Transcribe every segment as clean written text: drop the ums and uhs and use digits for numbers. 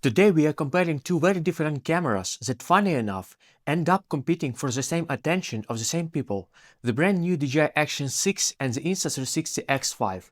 Today we are comparing two very different cameras that, funny enough, end up competing for the same attention of the same people, the brand new DJI Action 6 and the Insta360 X5.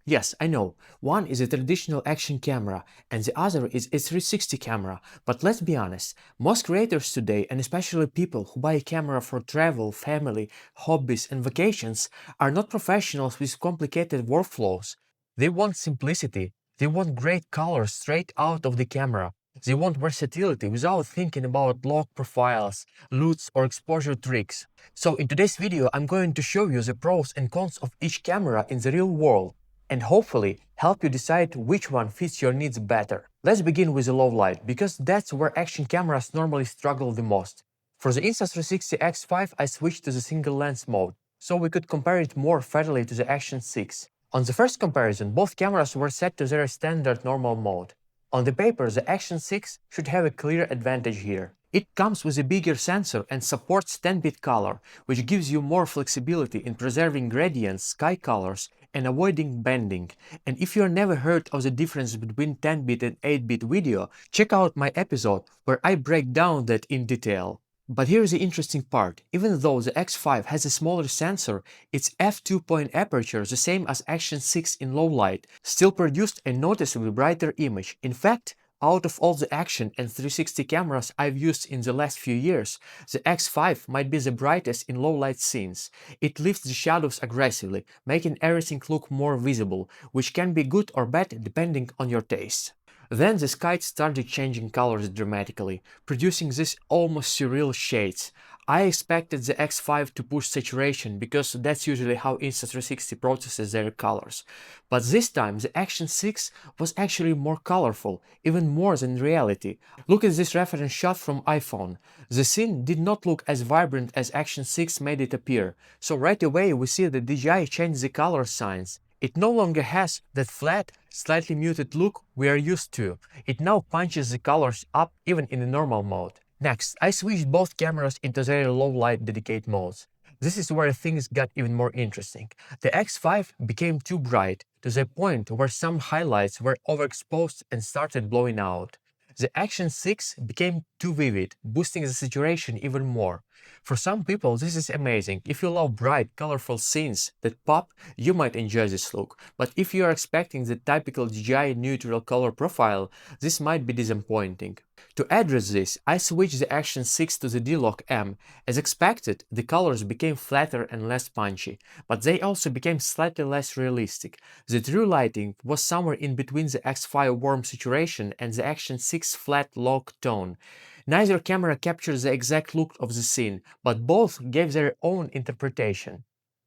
Yes, I know, one is a traditional action camera and the other is a 360 camera, but let's be honest, most creators today, and especially people who buy a camera for travel, family, hobbies and vacations, are not professionals with complicated workflows. They want simplicity, they want great colors straight out of the camera, they want versatility without thinking about lock profiles, LUTs or exposure tricks. So in today's video I'm going to show you the pros and cons of each camera in the real world and hopefully help you decide which one fits your needs better. Let's begin with the low light, because that's where action cameras normally struggle the most. For the Insta360 X5 I switched to the single lens mode, so we could compare it more fairly to the Action 6. On the first comparison, both cameras were set to their standard normal mode. On the paper, the Action 6 should have a clear advantage here. It comes with a bigger sensor and supports 10-bit color, which gives you more flexibility in preserving gradients, sky colors, and avoiding bending. And if you have never heard of the difference between 10-bit and 8-bit video, check out my episode where I break down that in detail. But here is the interesting part. Even though the X5 has a smaller sensor, its f2 aperture, the same as Action 6 in low light, still produced a noticeably brighter image. In fact, out of all the Action and 360 cameras I've used in the last few years, the X5 might be the brightest in low light scenes. It lifts the shadows aggressively, making everything look more visible, which can be good or bad depending on your taste. Then the sky started changing colors dramatically, producing these almost surreal shades. I expected the X5 to push saturation because that's usually how Insta360 processes their colors. But this time the Action 6 was actually more colorful, even more than reality. Look at this reference shot from iPhone. The scene did not look as vibrant as Action 6 made it appear, so right away we see that DJI changed the color science. It no longer has that flat, slightly muted look we are used to. It now punches the colors up even in the normal mode. Next, I switched both cameras into their low light dedicate modes. This is where things got even more interesting. The X5 became too bright, to the point where some highlights were overexposed and started blowing out. The Action 6 became too vivid, boosting the saturation even more. For some people, this is amazing. If you love bright, colorful scenes that pop, you might enjoy this look. But if you are expecting the typical DJI neutral color profile, this might be disappointing. To address this, I switched the Action 6 to the D-Lock M. As expected, the colors became flatter and less punchy, but they also became slightly less realistic. The true lighting was somewhere in between the X5 warm saturation and the Action 6 flat lock tone. Neither camera captured the exact look of the scene, but both gave their own interpretation.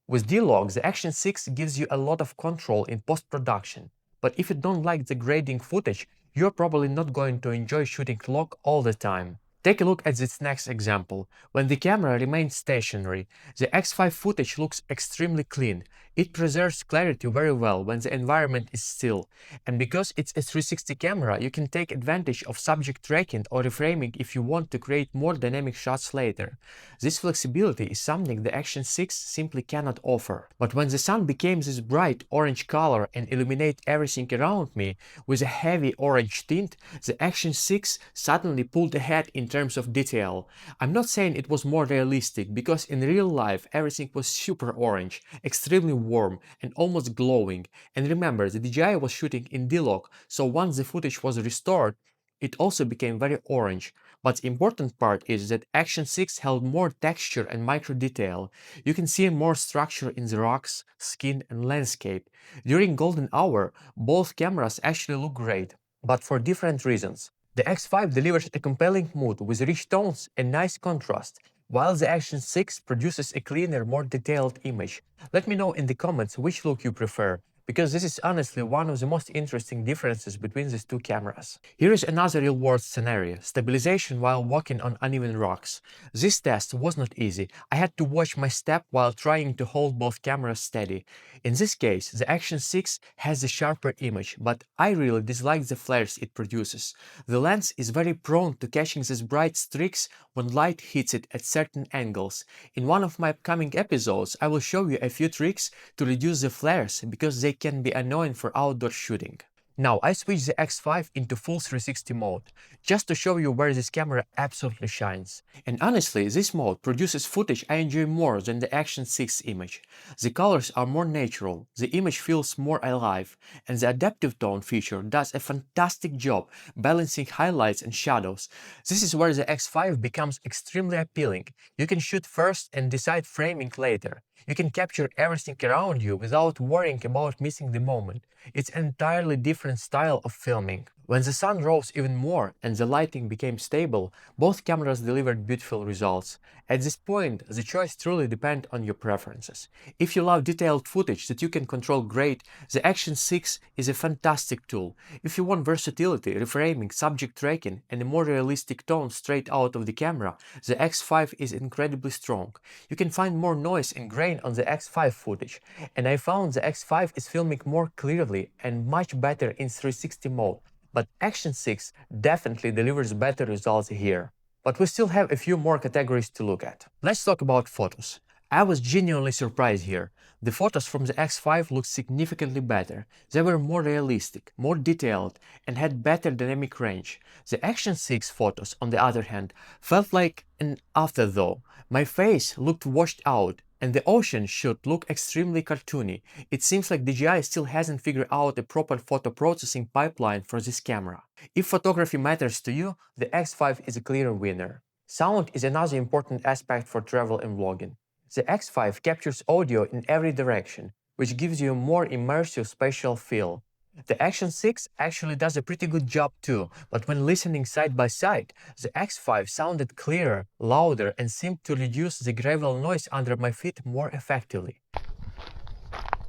With D-Log, the Action 6 gives you a lot of control in post-production, but if you don't like the grading footage, you're probably not going to enjoy shooting log all the time. Take a look at this next example. When the camera remains stationary, the X5 footage looks extremely clean. It preserves clarity very well when the environment is still. And because it's a 360 camera, you can take advantage of subject tracking or reframing if you want to create more dynamic shots later. This flexibility is something the Action 6 simply cannot offer. But when the sun became this bright orange color and illuminate everything around me with a heavy orange tint, the Action 6 suddenly pulled ahead in terms of detail. I'm not saying it was more realistic, because in real life everything was super orange, extremely warm and almost glowing. And remember, the DJI was shooting in D-Log, so once the footage was restored, it also became very orange. But the important part is that Action 6 held more texture and micro detail. You can see more structure in the rocks, skin and landscape. During golden hour, both cameras actually look great, but for different reasons. The X5 delivers a compelling mood with rich tones and nice contrast, while the Action 6 produces a cleaner, more detailed image. Let me know in the comments which look you prefer, because this is honestly one of the most interesting differences between these two cameras. Here is another real-world scenario: stabilization while walking on uneven rocks. This test was not easy. I had to watch my step while trying to hold both cameras steady. In this case, the Action 6 has a sharper image, but I really dislike the flares it produces. The lens is very prone to catching these bright streaks when light hits it at certain angles. In one of my upcoming episodes, I will show you a few tricks to reduce the flares, because they can be annoying for outdoor shooting. Now I switched the X5 into full 360 mode, just to show you where this camera absolutely shines. And honestly, this mode produces footage I enjoy more than the Action 6 image. The colors are more natural, the image feels more alive, and the adaptive tone feature does a fantastic job balancing highlights and shadows. This is where the X5 becomes extremely appealing. You can shoot first and decide framing later. You can capture everything around you without worrying about missing the moment. It's an entirely different style of filming. When the sun rose even more and the lighting became stable, both cameras delivered beautiful results. At this point, the choice truly depends on your preferences. If you love detailed footage that you can control great, the Action 6 is a fantastic tool. If you want versatility, reframing, subject tracking, and a more realistic tone straight out of the camera, the X5 is incredibly strong. You can find more noise and grain on the X5 footage, and I found the X5 is filming more clearly and much better in 360 mode, but Action 6 definitely delivers better results here. But we still have a few more categories to look at. Let's talk about photos. I was genuinely surprised here. The photos from the X5 looked significantly better. They were more realistic, more detailed, and had better dynamic range. The Action 6 photos, on the other hand, felt like an afterthought. My face looked washed out, and the ocean should look extremely cartoony. It seems like DJI still hasn't figured out a proper photo processing pipeline for this camera. If photography matters to you, the X5 is a clear winner. Sound is another important aspect for travel and vlogging. The X5 captures audio in every direction, which gives you a more immersive spatial feel. The Action 6 actually does a pretty good job too, but when listening side by side, the X5 sounded clearer, louder, and seemed to reduce the gravel noise under my feet more effectively.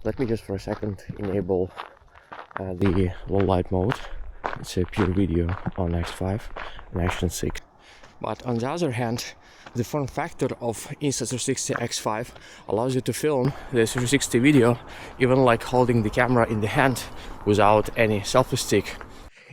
Let me just for a second enable the low light mode. It's a pure video on X5 and Action 6. But on the other hand, the form factor of Insta360 X5 allows you to film the 360 video even like holding the camera in the hand without any selfie stick.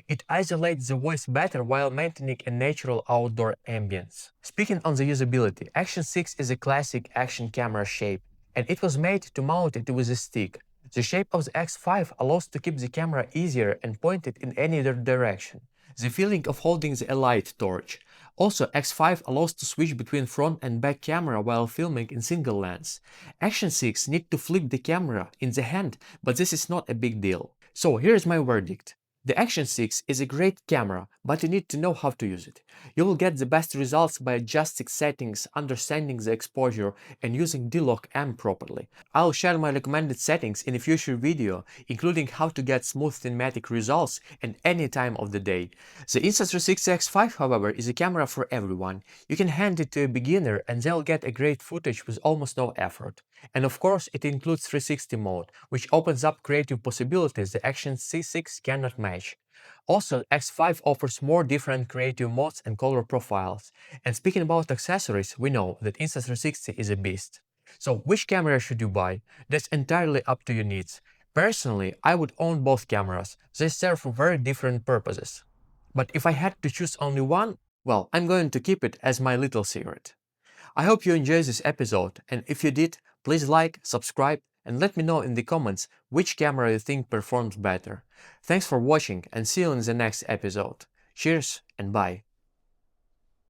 It isolates the voice better while maintaining a natural outdoor ambience. Speaking on the usability, Action 6 is a classic action camera shape, and it was made to mount it with a stick. The shape of the X5 allows to keep the camera easier and point it in any direction. The feeling of holding the light torch. Also, X5 allows to switch between front and back camera while filming in single lens. Action 6 need to flip the camera in the hand, but this is not a big deal. So here's my verdict. The Action 6 is a great camera, but you need to know how to use it. You will get the best results by adjusting settings, understanding the exposure, and using D-Lock M properly. I'll share my recommended settings in a future video, including how to get smooth cinematic results at any time of the day. The Insta360 X5, however, is a camera for everyone. You can hand it to a beginner and they'll get a great footage with almost no effort. And of course, it includes 360 mode, which opens up creative possibilities the Action C6 cannot match. Also, X5 offers more different creative modes and color profiles. And speaking about accessories, we know that Insta360 is a beast. So which camera should you buy? That's entirely up to your needs. Personally, I would own both cameras. They serve for very different purposes. But if I had to choose only one, well, I'm going to keep it as my little secret. I hope you enjoyed this episode, and if you did, please like, subscribe, and let me know in the comments which camera you think performs better. Thanks for watching and see you in the next episode. Cheers and bye.